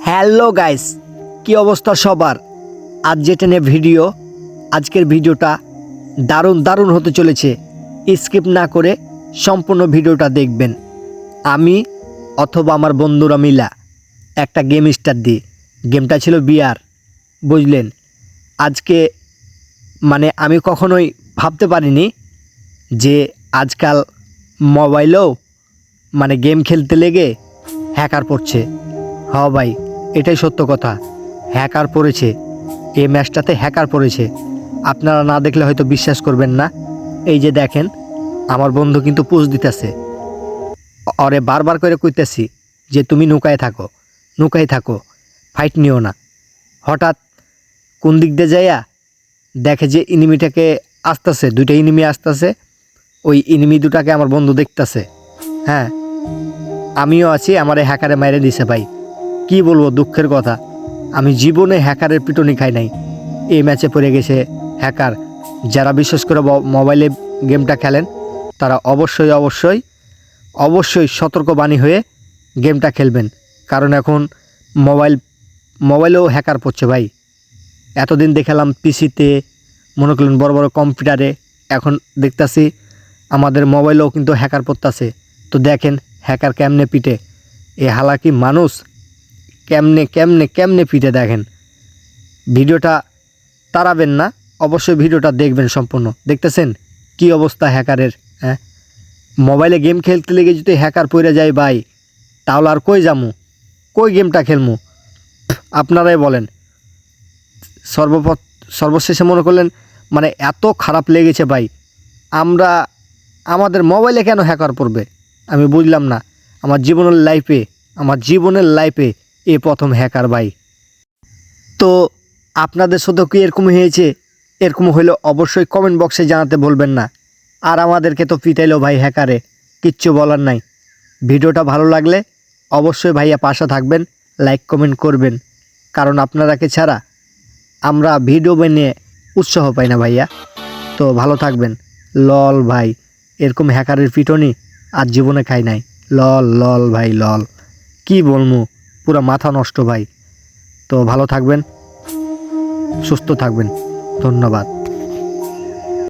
Hello guys, কি অবস্থা সবার? আজ যেটা নিয়ে ভিডিও, আজকের ভিডিওটা দারুণ দারুণ হতে চলেছে। স্কিপ না করে সম্পূর্ণ ভিডিওটা দেখবেন। আমি অথবা আমার বন্ধুরা মিলা একটা গেম স্টার্ট দিই। গেমটা ছিল বিয়ার, বুঝলেন? আজকে আমি কখনোই ভাবতে পারিনি যে আজকাল মোবাইলেও গেম খেলতে লেগে হ্যাকার পড়ছে। হ্যাঁ ভাই, এটাই সত্য কথা, হ্যাকার পড়েছে। এই ম্যাচটাতে হ্যাকার পড়েছে। আপনারা না দেখলে হয়তো বিশ্বাস করবেন না। এই যে দেখেন, আমার বন্ধু কিন্তু পোজ দিতেছে। অরে বারবার করে কইতেছি যে তুমি নৌকায় থাকো, নৌকায় থাকো, ফাইট নিও না। হঠাৎ কোন দিক দিয়ে যাইয়া দেখে যে ইনিমিটাকে আসতেছে, দুইটা ইনিমি আসতেছে। ওই ইনিমি দুটাকে আমার বন্ধু দেখতেছে। হ্যাঁ, আমিও আছি, আমার এই হ্যাকারে মেরে দিছে ভাই। কি বলবো, দুঃখের কথা। আমি জীবনে হ্যাকারের পিটুনি খাই নাই, এই ম্যাচে পড়ে গেছে হ্যাকার। যারা বিশেষ করে মোবাইলে গেমটা খেলেন, তারা অবশ্যই অবশ্যই অবশ্যই সতর্কবাণী হয়ে গেমটা খেলবেন। কারণ এখন মোবাইলেও হ্যাকার পড়ছে ভাই। এতদিন দেখালাম পিসিতে, মনে করলেন বড় বড় কম্পিউটারে, এখন দেখতাছি আমাদের মোবাইলেও কিন্তু হ্যাকার পড়তাছে। তো দেখেন হ্যাকার কেমনে পিটে, এ হালাকি মানুষ কেমনে কেমনে কেমনে পিটে দেখেন। ভিডিওটা তাড়াবেন না, অবশ্যই ভিডিওটা দেখবেন সম্পূর্ণ। দেখতেছেন কি অবস্থা হ্যাকারের? হ্যাঁ, মোবাইলে গেম খেলতে লেগে যদি হ্যাকার পড়ে যায় ভাই, তাহলে আর কই যামু, কই গেমটা খেলমু? আপনারাই বলেন। সর্বশেষে মনে করলেন এত খারাপ লেগেছে ভাই। আমাদের মোবাইলে কেন হ্যাকার পড়বে আমি বুঝলাম না। আমার জীবনের লাইফে এ প্রথম হ্যাকার ভাই। তো আপনাদের সাথেও কি এরকম হয়েছে? এরকম হইলে অবশ্যই কমেন্ট বক্সে জানাতে ভুলবেন না। আর আমাদেরকে তো পিটাইলো ভাই হ্যাকারে, কিচ্ছু বলার নাই। ভিডিওটা ভালো লাগলে অবশ্যই ভাইয়া পাশে থাকবেন, লাইক কমেন্ট করবেন। কারণ আপনারাকে ছাড়া আমরা ভিডিও বানিয়ে উৎসাহ পাই না ভাইয়া। তো ভালো থাকবেন। লল ভাই, এরকম হ্যাকারের পিটনি আর জীবনে খাই নাই। লল লল ভাই লল, কি বলবো, পুরো মাথা নষ্ট ভাই। তো ভালো থাকবেন, সুস্থ থাকবেন, ধন্যবাদ।